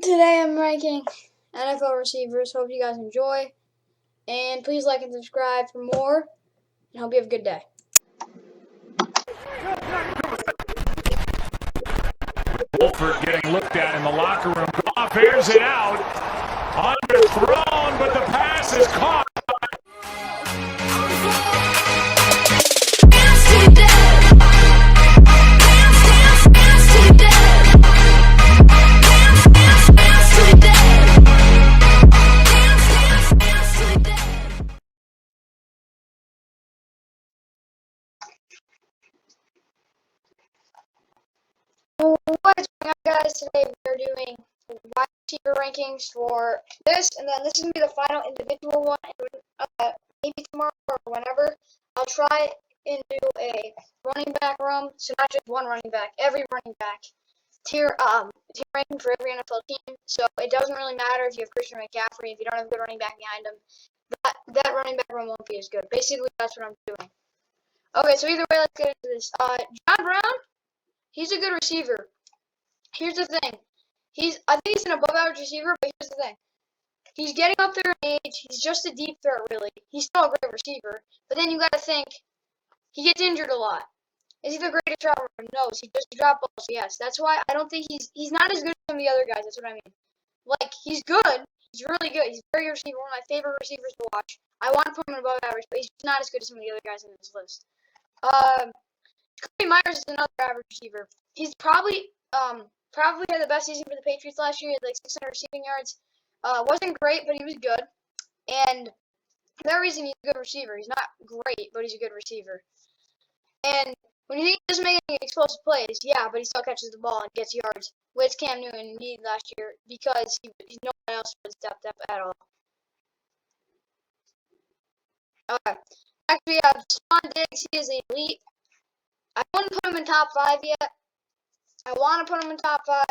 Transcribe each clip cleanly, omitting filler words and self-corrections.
Today I'm ranking NFL receivers. Hope you guys enjoy. And please like and subscribe for more. And hope you have a good day. Wolford getting looked at in the locker room. Goff airs it out. Underthrown, but the pass is caught. What is going on, guys? Today we're doing wide receiver rankings for this, and then this is going to be the final individual one. And, maybe tomorrow or whenever, I'll try and do a running back room. So not just one running back, every running back tier ranking for every NFL team. So it doesn't really matter if you have Christian McCaffrey, if you don't have a good running back behind him. That running back room won't be as good. Basically, that's what I'm doing. Okay, so either way, let's get into this. John Brown, he's a good receiver. Here's the thing. I think he's an above average receiver, but here's the thing. He's getting up there in age. He's just a deep threat, really. He's still a great receiver. But then you got to think, he gets injured a lot. Is he the greatest dropper? No. Is he just a drop balls? Yes. That's why I don't think he's not as good as some of the other guys. That's what I mean. Like, he's good. He's really good. He's a very good receiver. One of my favorite receivers to watch. I want to put him above average, but he's not as good as some of the other guys in this list. Jakobi Meyers is another average receiver. He's probably had the best season for the Patriots last year. He had like 600 receiving yards. Wasn't great, but he was good. And for that reason, he's a good receiver. He's not great, but he's a good receiver. And when you think he doesn't make any explosive plays, yeah, but he still catches the ball and gets yards, which Cam Newton needed last year because no one else was stepped up at all. Okay. Next we have Stefon Diggs. He is elite. I wouldn't put him in top 5 yet. I want to put him in top 5.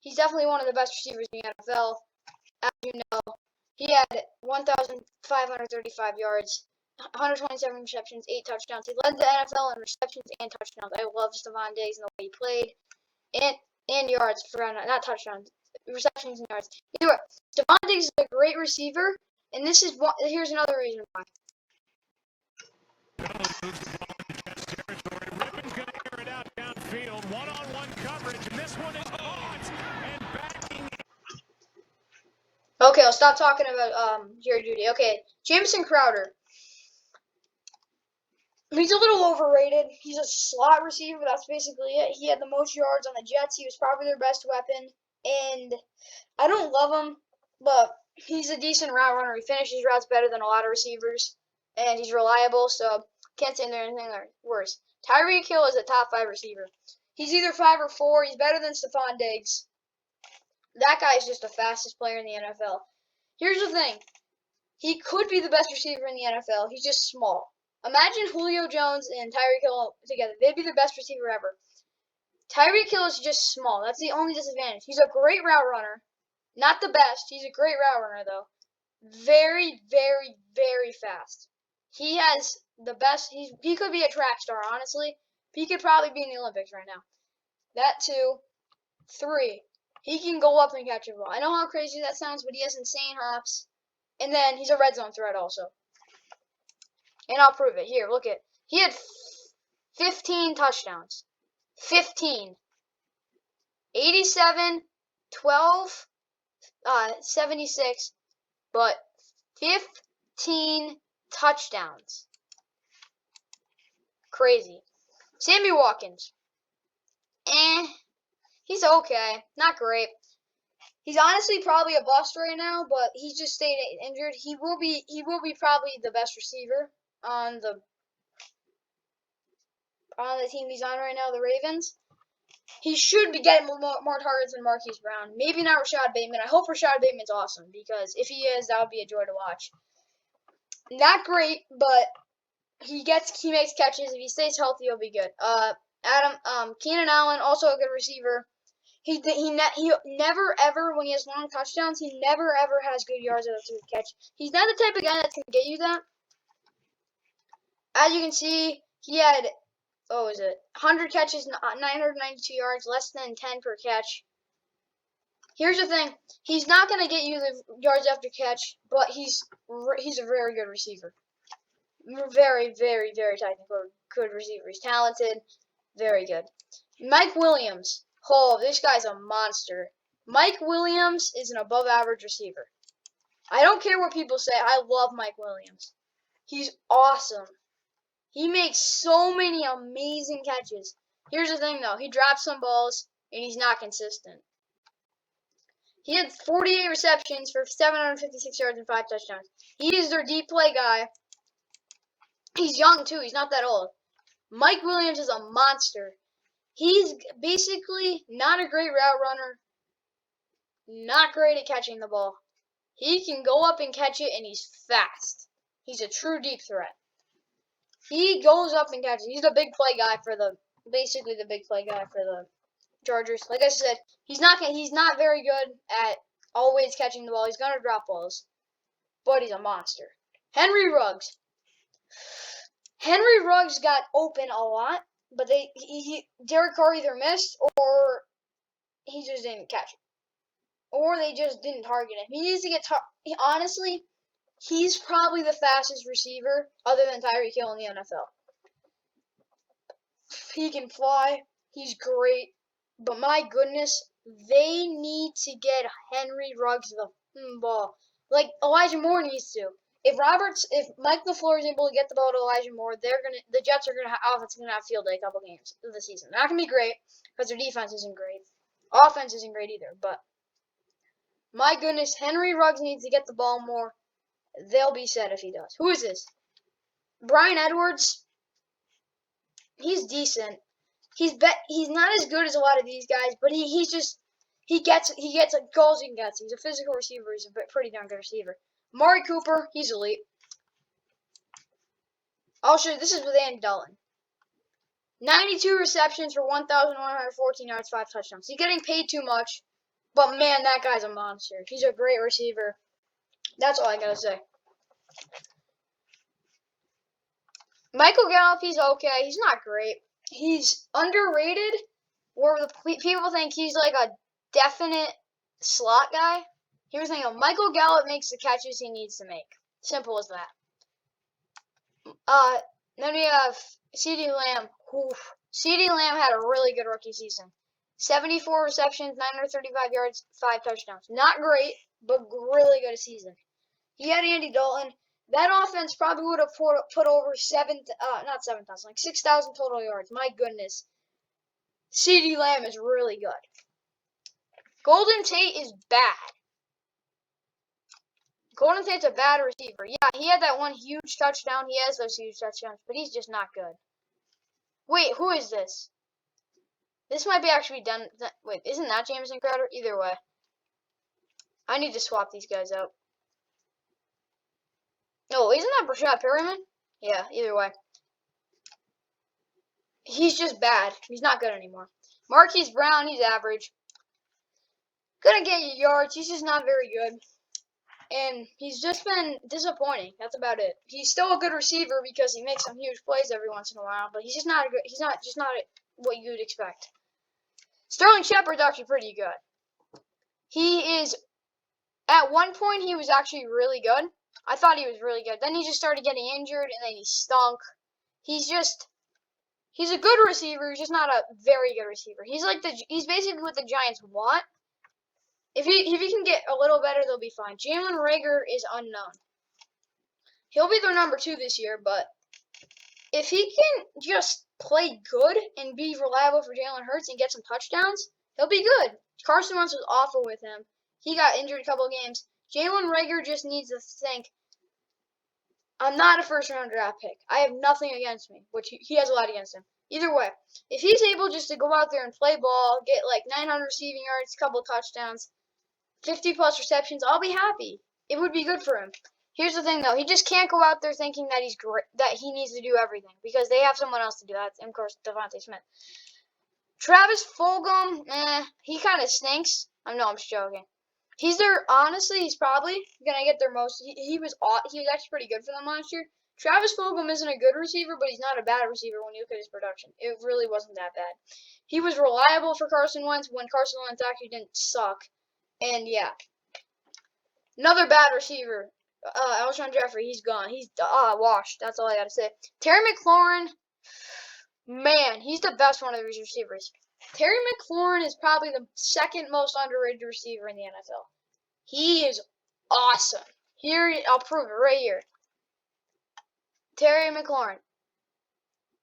He's definitely one of the best receivers in the NFL. As you know, he had 1,535 yards, 127 receptions, 8 touchdowns. He led the NFL in receptions and touchdowns. I love Stefon Diggs and the way he played. And yards, not touchdowns, receptions and yards. Either way, Stefon Diggs is a great receiver, and here's another reason why. Ripken's going to air it out downfield. One-on-one coverage, and this one is caught and backing. Okay, I'll stop talking about Jerry Jeudy. Okay, Jamison Crowder. He's a little overrated. He's a slot receiver. That's basically it. He had the most yards on the Jets. He was probably their best weapon. And I don't love him, but he's a decent route runner. He finishes routes better than a lot of receivers. And he's reliable, so can't say there's anything worse. Tyreek Hill is a top 5 receiver. He's either 5 or 4. He's better than Stefon Diggs. That guy is just the fastest player in the NFL. Here's the thing. He could be the best receiver in the NFL. He's just small. Imagine Julio Jones and Tyreek Hill together. They'd be the best receiver ever. Tyreek Hill is just small. That's the only disadvantage. He's a great route runner. Not the best. He's a great route runner, though. Very, very, very fast. He has the best. He could be a track star, honestly. He could probably be in the Olympics right now. That 2. 3. He can go up and catch a ball. I know how crazy that sounds, but he has insane hops. And then he's a red zone threat also. And I'll prove it. Here, look at. He had 15 touchdowns. 15. 87, 12, 76, but 15 touchdowns. Crazy. Sammy Watkins. He's okay. Not great. He's honestly probably a bust right now, but he just stayed injured. He will be probably the best receiver on the team he's on right now, the Ravens. He should be getting more targets than Marquise Brown. Maybe not Rashad Bateman. I hope Rashad Bateman's awesome, because if he is, that would be a joy to watch. Not great, but he makes catches. If he stays healthy, he'll be good. Keenan Allen, also a good receiver. He never ever, when he has long touchdowns, he never ever has good yards after the catch. He's not the type of guy that's gonna get you that. As you can see, he had 100 catches, 992 yards, less than 10 per catch. Here's the thing. He's not going to get you the yards after catch, but he's a very good receiver. Very, very, very technical, good receiver. He's talented, very good. Mike Williams. Oh, this guy's a monster. Mike Williams is an above-average receiver. I don't care what people say. I love Mike Williams. He's awesome. He makes so many amazing catches. Here's the thing, though. He drops some balls, and he's not consistent. He had 48 receptions for 756 yards and 5 touchdowns. He is their deep play guy. He's young, too. He's not that old. Mike Williams is a monster. He's basically not a great route runner, not great at catching the ball. He can go up and catch it, and he's fast. He's a true deep threat. He goes up and catches. He's the big play guy for the big play guy for the Chargers. Like I said, he's not very good at always catching the ball. He's gonna drop balls, but he's a monster. Henry Ruggs. Henry Ruggs got open a lot, but Derek Carr either missed or he just didn't catch it, or they just didn't target him. He needs to get honestly. He's probably the fastest receiver other than Tyreek Hill in the NFL. He can fly. He's great. But my goodness, they need to get Henry Ruggs the ball. Like Elijah Moore needs to. If Mike LaFleur is able to get the ball to Elijah Moore, the Jets are offense gonna have field day a couple games of the season. They're not gonna be great because their defense isn't great. Offense isn't great either. But my goodness, Henry Ruggs needs to get the ball more. They'll be set if he does. Who is this? Bryan Edwards. He's decent. He's not as good as a lot of these guys, but he gets goals and gets. He's a physical receiver. He's a pretty darn good receiver. Amari Cooper, he's elite. I'll show you. This is with Andy Dalton. 92 receptions for 1,114 yards, 5 touchdowns. He's getting paid too much, but man, that guy's a monster. He's a great receiver. That's all I gotta say. Michael Gallup, he's okay. He's not great. He's underrated, where the people think he's like a definite slot guy. Here's the thing: Michael Gallup makes the catches he needs to make. Simple as that. Then we have CeeDee Lamb. Oof. CeeDee Lamb had a really good rookie season. 74 receptions, 935 yards, 5 touchdowns. Not great, but really good season. He had Andy Dalton. That offense probably would have put over 6,000 total yards. My goodness. CeeDee Lamb is really good. Golden Tate is bad. Golden Tate's a bad receiver. Yeah, he had that one huge touchdown. He has those huge touchdowns, but he's just not good. Wait, who is this? This might be actually done. Wait, isn't that Jamison Crowder? Either way. I need to swap these guys out. No, isn't that Brashad Perryman? Yeah, either way. He's just bad. He's not good anymore. Marquise Brown, he's average. Gonna get you yards. He's just not very good. And he's just been disappointing. That's about it. He's still a good receiver because he makes some huge plays every once in a while, but he's just not what you'd expect. Sterling Shepard's actually pretty good. He is, at one point, he was actually really good. I thought he was really good. Then he just started getting injured, and then he stunk. He's a good receiver. He's just not a very good receiver. He's basically what the Giants want. If he can get a little better, they'll be fine. Jalen Reagor is unknown. He'll be their number 2 this year, but if he can just play good and be reliable for Jalen Hurts and get some touchdowns, he'll be good. Carson Wentz was awful with him. He got injured a couple of games. Jalen Reagor just needs to think, I'm not a first-round draft pick. I have nothing against me, which he has a lot against him. Either way, if he's able just to go out there and play ball, get like 900 receiving yards, a couple of touchdowns, 50-plus receptions, I'll be happy. It would be good for him. Here's the thing, though. He just can't go out there thinking that he's great, that he needs to do everything, because they have someone else to do that, and of course, Devontae Smith. Travis Fulgham, he kind of stinks. I'm just joking. He's probably gonna get their most. He was actually pretty good for them last year. Travis Fulgham isn't a good receiver, but he's not a bad receiver when you look at his production. It really wasn't that bad. He was reliable for Carson Wentz when Carson Wentz actually didn't suck. And yeah, another bad receiver. Alshon Jeffrey, he's gone. He's washed. That's all I gotta say. Terry McLaurin, man, he's the best one of these receivers. Terry McLaurin is probably the second most underrated receiver in the NFL. He is awesome. Here, I'll prove it right here. Terry McLaurin,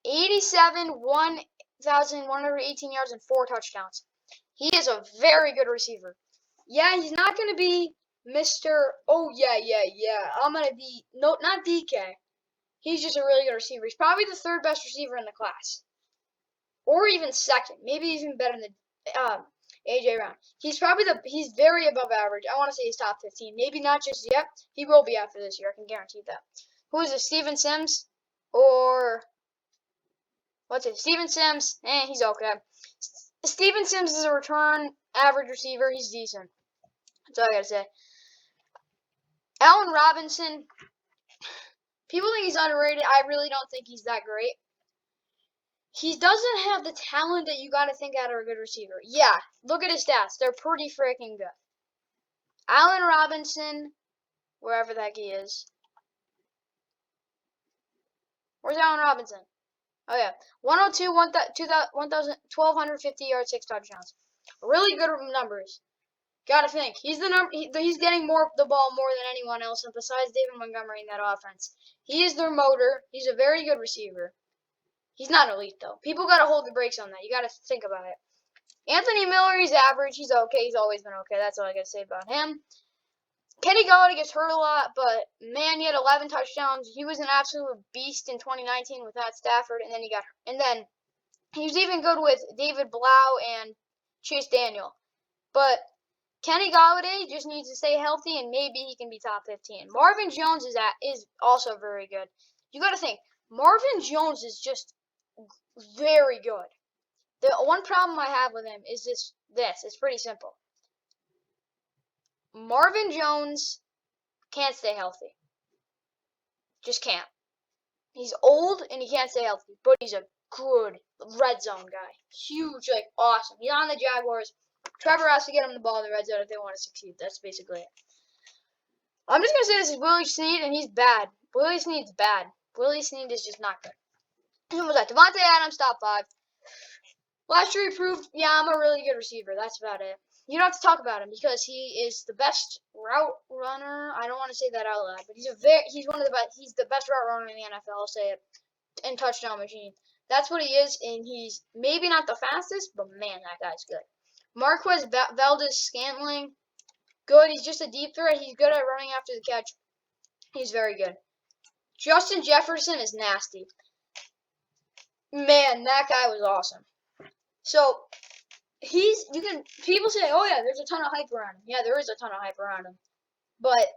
87, 1,118 yards and 4 touchdowns. He is a very good receiver. Yeah, he's not going to be Mr. Oh, yeah, I'm going to be, no, not DK. He's just a really good receiver. He's probably the third best receiver in the class. Or even second. Maybe even better than A.J. Brown. He's very above average. I want to say he's top 15. Maybe not just yet. He will be after this year. I can guarantee that. Who is it? Steven Sims? Or, what's it? Steven Sims? He's okay. Steven Sims is a return average receiver. He's decent. That's all I gotta say. Allen Robinson. People think he's underrated. I really don't think he's that great. He doesn't have the talent that you gotta think out of a good receiver. Yeah, look at his stats. They're pretty freaking good. Allen Robinson, wherever the heck he is. Where's Allen Robinson? Oh yeah, 102, 1,250 yards, 6 touchdowns. Really good numbers. Gotta think he's he's getting the ball more than anyone else, besides David Montgomery in that offense. He is their motor. He's a very good receiver. He's not elite though. People gotta hold the brakes on that. You gotta think about it. Anthony Miller, he's average. He's okay. He's always been okay. That's all I gotta say about him. Kenny Golladay gets hurt a lot, but man, he had 11 touchdowns. He was an absolute beast in 2019 with Matt Stafford, and then he got hurt. And then he was even good with David Blau and Chase Daniel. But Kenny Golladay just needs to stay healthy, and maybe he can be top 15. Marvin Jones is also very good. You got to think, Marvin Jones is just very good. The one problem I have with him is this. It's pretty simple. Marvin Jones can't stay healthy. Just can't. He's old and he can't stay healthy, but he's a good red zone guy. Huge, awesome. He's on the Jaguars. Trevor has to get him the ball in the red zone if they want to succeed. That's basically it. I'm just going to say this is Willie Snead, and he's bad. Willie Snead's bad. Willie Snead is just not good. And with that, Devontae Adams, top 5. Last year he proved, yeah, I'm a really good receiver. That's about it. You don't have to talk about him because he is the best route runner. I don't want to say that out loud, but he's one of the best. He's the best route runner in the NFL. I'll say it. And touchdown machine. That's what he is, and he's maybe not the fastest, but man, that guy's good. Marquez Valdes-Scantling, good. He's just a deep threat. He's good at running after the catch. He's very good. Justin Jefferson is nasty. Man, that guy was awesome. So people say, oh yeah, there's a ton of hype around him. Yeah, there is a ton of hype around him. But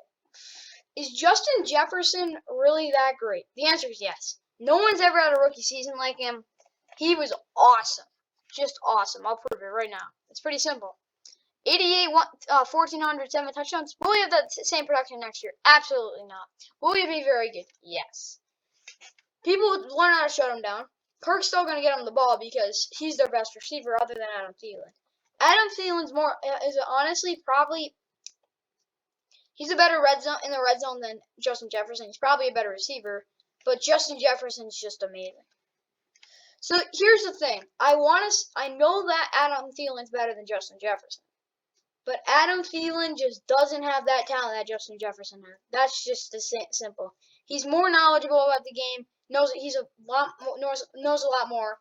is Justin Jefferson really that great? The answer is yes. No one's ever had a rookie season like him. He was awesome. Just awesome. I'll prove it right now. It's pretty simple. 88, 1,400, 7 touchdowns. Will we have that same production next year? Absolutely not. Will we be very good? Yes. People learn how to shut him down. Kirk's still going to get him the ball because he's their best receiver other than Adam Thielen. Adam Thielen's is honestly probably, he's a better in the red zone than Justin Jefferson. He's probably a better receiver, but Justin Jefferson's just amazing. So here's the thing. I know that Adam Thielen's better than Justin Jefferson. But Adam Thielen just doesn't have that talent that Justin Jefferson has. That's just simple. He's more knowledgeable about the game. Knows a lot more,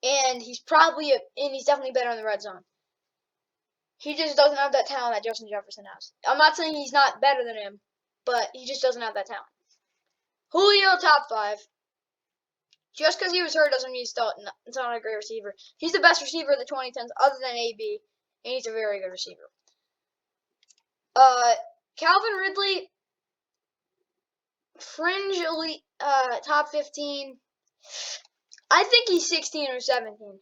and he's definitely better in the red zone. He just doesn't have that talent that Justin Jefferson has. I'm not saying he's not better than him, but he just doesn't have that talent. Julio, top 5. Just because he was hurt doesn't mean he's still not a great receiver. He's the best receiver of the 2010s, other than AB, and he's a very good receiver. Calvin Ridley, fringe elite, top 15. I think he's 16 or 17.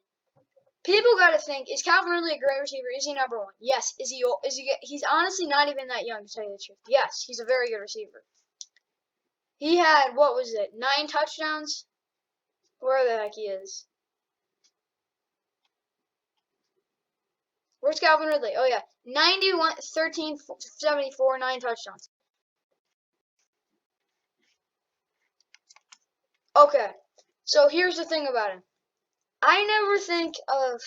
People got to think, is Calvin Ridley a great receiver? Is he number 1? Yes. Is he? He's honestly not even that young, to tell you the truth. Yes, he's a very good receiver. He had, 9 touchdowns? Where the heck he is? Where's Calvin Ridley? Oh, yeah. 91, 13, 74, 9 touchdowns. Okay. So here's the thing about him. I never think of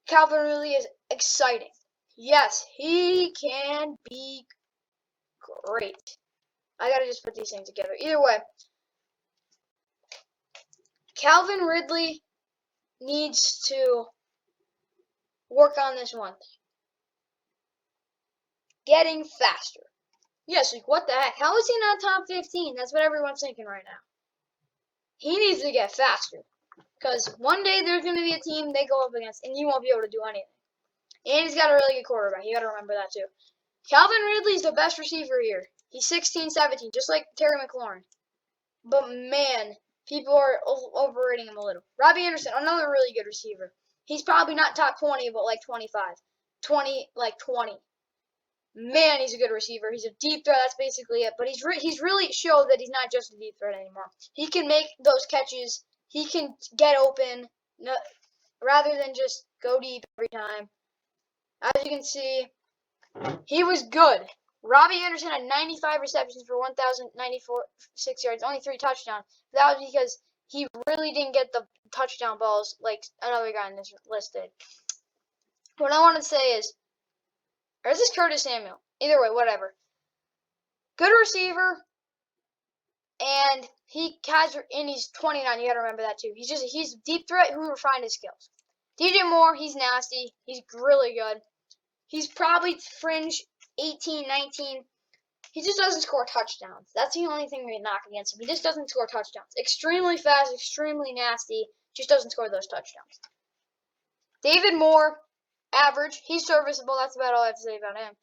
Calvin Ridley as exciting. Yes, he can be great. I gotta just put these things together. Either way, Calvin Ridley needs to work on this one thing. Getting faster. Yes, like what the heck? How is he not top 15? That's what everyone's thinking right now. He needs to get faster. Because one day there's going to be a team they go up against, and you won't be able to do anything. And he's got a really good quarterback. You got to remember that too. Calvin Ridley's the best receiver here. He's 16, 17, just like Terry McLaurin. But man, people are overrating him a little. Robbie Anderson, another really good receiver. He's probably not top 20, but like 25. 20. Man, he's a good receiver. He's a deep threat. That's basically it. But he's really showed that he's not just a deep threat anymore. He can make those catches. He can get open rather than just go deep every time. As you can see, he was good. Robbie Anderson had 95 receptions for 1,096 yards, only 3 touchdowns. That was because he really didn't get the touchdown balls like another guy in this list did. What I want to say is, or is this Curtis Samuel? Either way, whatever. Good receiver, and he's 29. You gotta remember that too. He's a deep threat who refined his skills. DJ Moore, he's nasty. He's really good. He's probably fringe 18, 19. He just doesn't score touchdowns. That's the only thing we knock against him. He just doesn't score touchdowns. Extremely fast, extremely nasty. Just doesn't score those touchdowns. David Moore, average. He's serviceable. That's about all I have to say about him.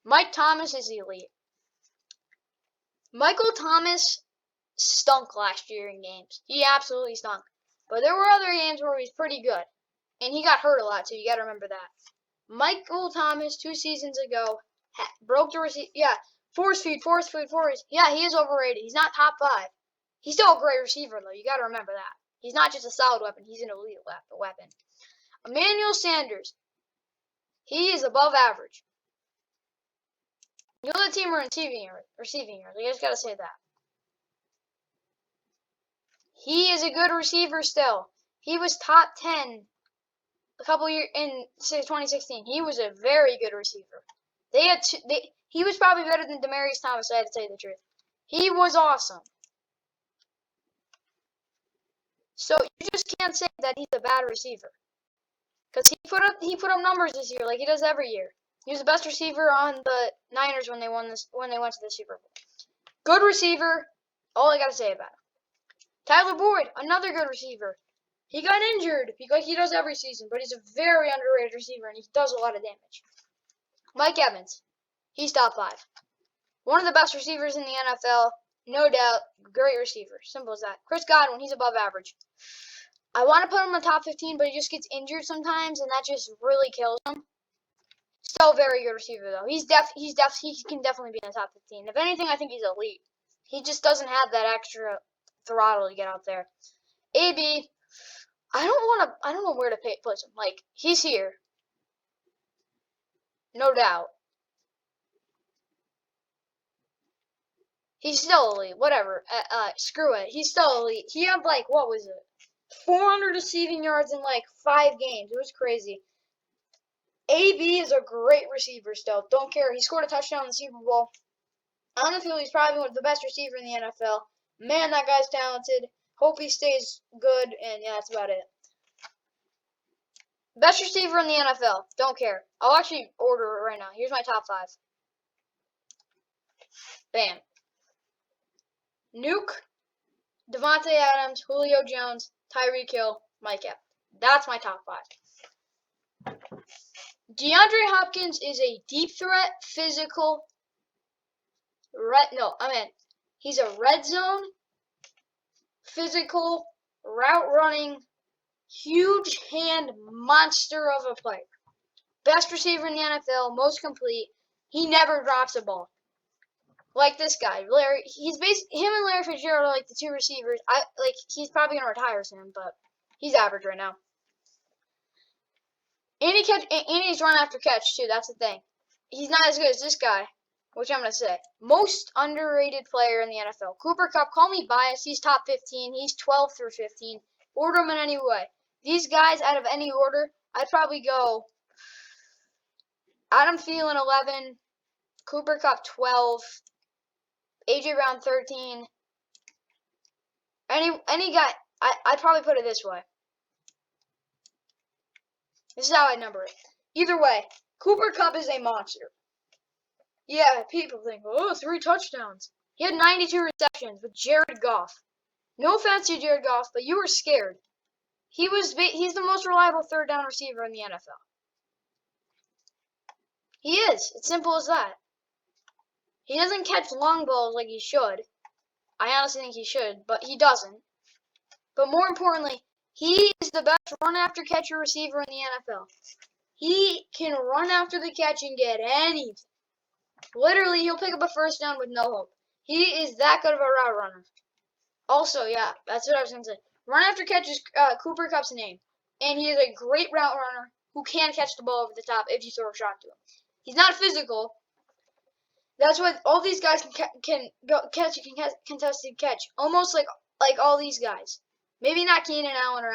Mike Thomas is elite. Michael Thomas stunk last year in games. He absolutely stunk. But there were other games where he was pretty good. And he got hurt a lot too. You got to remember that. Michael Thomas, 2 seasons ago, broke the receiver. Yeah, force feed. Yeah, he is overrated. He's not top 5. He's still a great receiver, though. You got to remember that. He's not just a solid weapon. He's an elite weapon. Emmanuel Sanders. He is above average. The other team are in receiving yards. I just got to say that. He is a good receiver still. He was top 10 a couple years in 2016. He was a very good receiver. He was probably better than Demaryius Thomas, I had to tell you the truth. He was awesome. So you just can't say that he's a bad receiver. Because he put up numbers this year like he does every year. He was the best receiver on the Niners when they went to the Super Bowl. Good receiver. All I gotta say about him. Tyler Boyd, another good receiver. He got injured like he does every season, but he's a very underrated receiver and he does a lot of damage. Mike Evans, he's top 5. One of the best receivers in the NFL, no doubt. Great receiver, simple as that. Chris Godwin, he's above average. I want to put him in the top 15, but he just gets injured sometimes, and that just really kills him. Still a very good receiver though. He can definitely be in the top 15. If anything, I think he's elite. He just doesn't have that extra throttle to get out there. AB, I don't know where to place him. Like, he's here. No doubt. He's still elite. Whatever. Screw it. He's still elite. He had like, what was it? 400 receiving yards in like 5 games. It was crazy. AB is a great receiver still. Don't care. He scored a touchdown in the Super Bowl. On the field, he's probably one of the best receiver in the NFL. Man, that guy's talented. Hope he stays good, and yeah, that's about it. Best receiver in the NFL. Don't care. I'll actually order it right now. Here's my top 5. Bam. Nuke, Devontae Adams, Julio Jones, Tyreek Hill, Mike Evans. That's my top 5. DeAndre Hopkins is a deep threat, physical, he's a red zone, physical, route running, huge hand monster of a player. Best receiver in the NFL, most complete. He never drops a ball. Like this guy, him and Larry Fitzgerald are like the 2 receivers. He's probably gonna retire soon, but he's average right now. And he's run after catch too. That's the thing. He's not as good as this guy, which I'm gonna say. Most underrated player in the NFL. Cooper Kupp. Call me biased. He's top 15. He's 12 through 15. Order them in any way. These guys, out of any order, I'd probably go Adam Thielen 11, Cooper Kupp 12, AJ Brown 13. Any guy, I'd probably put it this way. This is how I number it. Either way, Cooper Kupp is a monster. Yeah, people think, oh, 3 touchdowns. He had 92 receptions with Jared Goff. No offense to Jared Goff, but you were scared. He's the most reliable third down receiver in the NFL. He is. It's simple as that. He doesn't catch long balls like he should. I honestly think he should, but he doesn't. But more importantly, he is the best run-after-catcher receiver in the NFL. He can run after the catch and get anything. Literally, he'll pick up a first down with no hope. He is that good of a route runner. Also, yeah, that's what I was going to say. Run after catch is Cooper Kupp's name. And he is a great route runner who can catch the ball over the top if you throw a shot to him. He's not physical. That's what all these guys can catch a contested catch. Almost like all these guys. Maybe not Keenan Allen or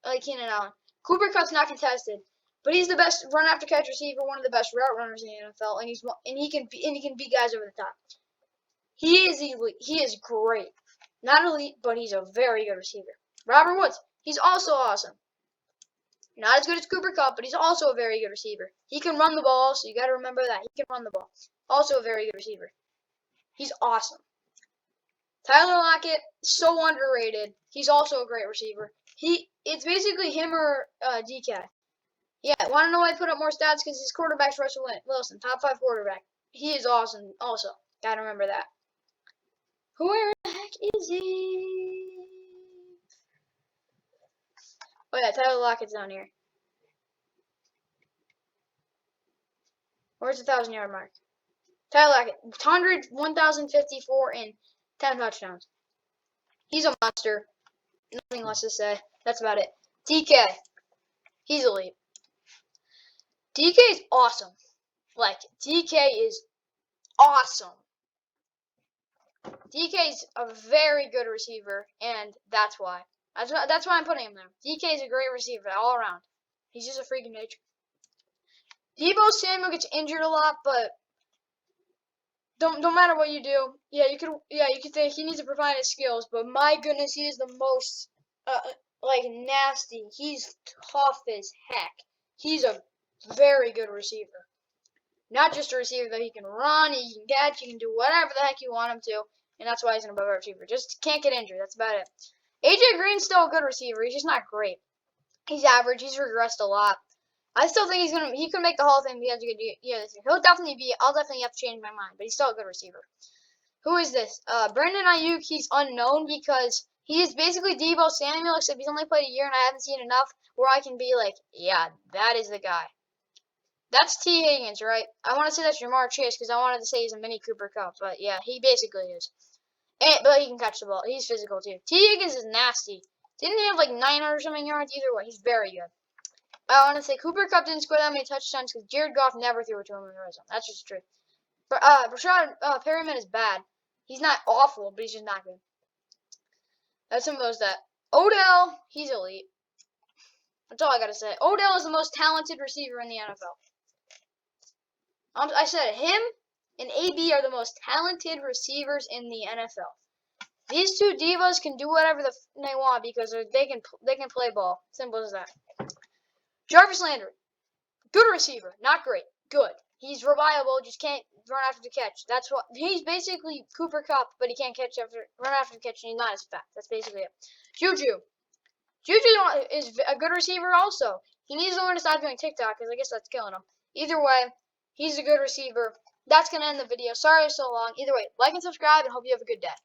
like Keenan Allen. Cooper Kupp's not contested. But he's the best run after catch receiver, one of the best route runners in the NFL, and he can beat guys over the top. He is elite. He is great. Not elite, but he's a very good receiver. Robert Woods, he's also awesome. Not as good as Cooper Kupp, but he's also a very good receiver. He can run the ball, so you got to remember that. He can run the ball. Also a very good receiver. He's awesome. Tyler Lockett, so underrated. He's also a great receiver. It's basically him or DK. Yeah, want to know why I put up more stats? Because his quarterback's Russell Wilson, top 5 quarterback. He is awesome also. Got to remember that. Where the heck is he? Oh yeah, Tyler Lockett's down here. Where's the 1,000-yard mark? Tyler Lockett, 1,054 and 10 touchdowns. He's a monster. Nothing less to say. That's about it. DK. He's elite. DK is awesome. DK is awesome. DK is a very good receiver, and that's why. That's why I'm putting him there. DK is a great receiver all around. He's just a freak of nature. Deebo Samuel gets injured a lot, but don't matter what you do. Yeah, you could think he needs to provide his skills, but my goodness, he is the most nasty. He's tough as heck. He's a very good receiver. Not just a receiver that he can run, he can catch, he can do whatever the heck you want him to, and that's why he's an above receiver. Just can't get injured. That's about it. AJ Green's still a good receiver. He's just not great. He's average. He's regressed a lot. I still think he could make the Hall of Fame. He has a good year this year. I'll definitely have to change my mind, but he's still a good receiver. Who is this? Brandon Ayuk. He's unknown because he is basically Deebo Samuel, except he's only played a year and I haven't seen enough where I can be like, yeah, that is the guy. That's T. Higgins, right? I want to say that's Jamar Chase because I wanted to say he's a mini Cooper Kupp, but yeah, he basically is. But he can catch the ball. He's physical too. T. Higgins is nasty. Didn't he have 900 something yards? Either way, he's very good. I want to say Cooper Kupp didn't score that many touchdowns because Jared Goff never threw it to him in the red zone. That's just true. But Rashad Perriman is bad. He's not awful, but he's just not good. That's some of those that. Odell, he's elite. That's all I gotta say. Odell is the most talented receiver in the NFL. I said him and AB are the most talented receivers in the NFL. These two divas can do whatever they want because they can play ball. Simple as that. Jarvis Landry, good receiver, not great, good. He's reliable, just can't run after the catch. That's what he's basically Cooper Kupp, but he can't run after the catch, and he's not as fast. That's basically it. Juju is a good receiver also. He needs to learn to stop doing TikTok because I guess that's killing him. Either way, he's a good receiver. That's gonna end the video. Sorry it's so long. Either way, like and subscribe, and hope you have a good day.